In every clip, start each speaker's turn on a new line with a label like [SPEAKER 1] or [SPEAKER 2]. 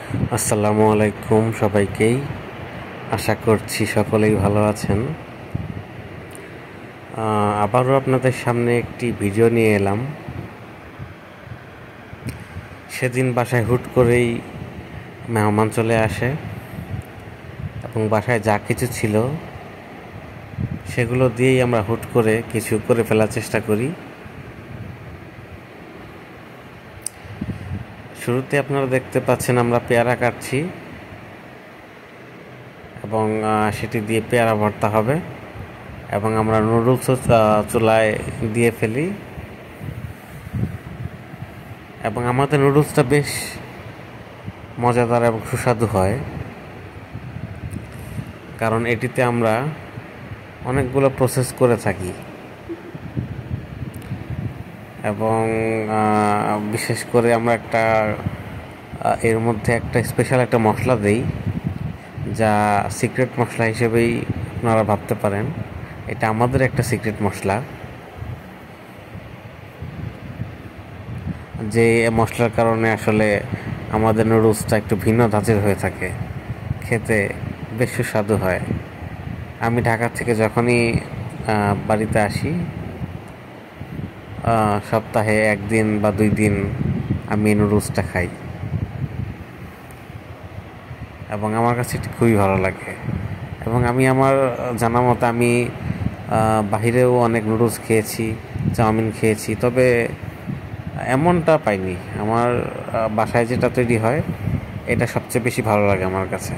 [SPEAKER 1] আসসালামু আলাইকুম সবাইকেই। আশা করছি সকলেই ভালো আছেন। আবারও আপনাদের সামনে একটি ভিডিও নিয়ে এলাম। সেদিন বাসায় হুট করেই মেহমান চলে আসে এবং বাসায় যা কিছু ছিল সেগুলো দিয়েই আমরা হুট করে কিছু করে ফেলার চেষ্টা করি। শুরুতে আপনারা দেখতে পাচ্ছেন আমরা পেয়ারা কাটছি এবং সেটি দিয়ে পেয়ারা ভর্তা হবে এবং আমরা নুডলসও চুলায় দিয়ে ফেলি এবং আমাদের নুডলসটা বেশ মজাদার এবং সুস্বাদু হয়, কারণ এটিতে আমরা অনেকগুলো প্রসেস করে থাকি এবং বিশেষ করে আমরা এর মধ্যে একটা স্পেশাল একটা মশলা দেই, যা সিক্রেট মশলা হিসেবেই আপনারা ভাবতে পারেন। এটা আমাদের একটা সিক্রেট মশলা, যে মশলার কারণে আসলে আমাদের নুডলসটা একটু ভিন্ন ধাঁচের হয়ে থাকে, খেতে বেশ সুস্বাদু হয়। আমি ঢাকা থেকে যখনই বাড়িতে আসি, সপ্তাহে 1 দিন বা 2 দিন আমি নুডলসটা খাই এবং আমার কাছে এটি খুবই ভালো লাগে। এবং আমি আমার জানা মতো আমি বাহিরেও অনেক নুডলস খেয়েছি, চাউমিন খেয়েছি, তবে এমনটা পাইনি। আমার বাসায় যেটা তৈরি হয় এটা সবচেয়ে বেশি ভালো লাগে আমার কাছে।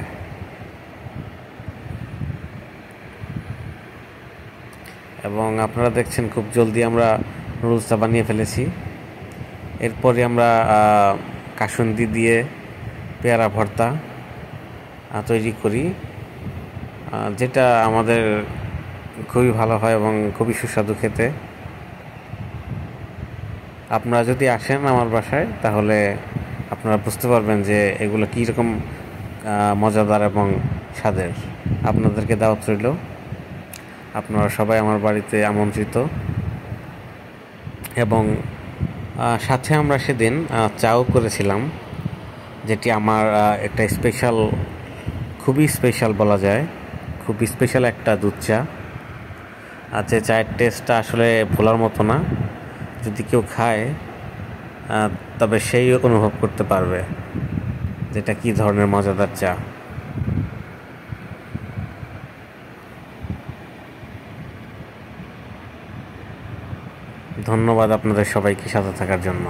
[SPEAKER 1] এবং আপনারা দেখছেন খুব জলদি আমরা নুডলসটা বানিয়ে ফেলেছি। এরপরে আমরা কাসুন্দি দিয়ে পেয়ারা ভর্তা তৈরি করি, যেটা আমাদের খুবই ভালো হয় এবং খুবই সুস্বাদু খেতে। আপনারা যদি আসেন আমার বাসায় তাহলে আপনারা বুঝতে পারবেন যে এগুলো কীরকম মজাদার এবং স্বাদের। আপনাদেরকে দাওয়াত রইল, আপনারা সবাই আমার বাড়িতে আমন্ত্রিত। এবং সাথে আমরা সেদিন চাও করেছিলাম, যেটি আমার একটা স্পেশাল, খুবই স্পেশাল বলা যায়, খুবই স্পেশাল একটা দুধ চা। যে চায়ের টেস্টটা আসলে ভোলার মতো না, যদি কেউ খায় তবে সেই অনুভব করতে পারবে যেটা কী ধরনের মজাদার চা। ধন্যবাদ আপনাদের সবাইকে সাথে থাকার জন্য।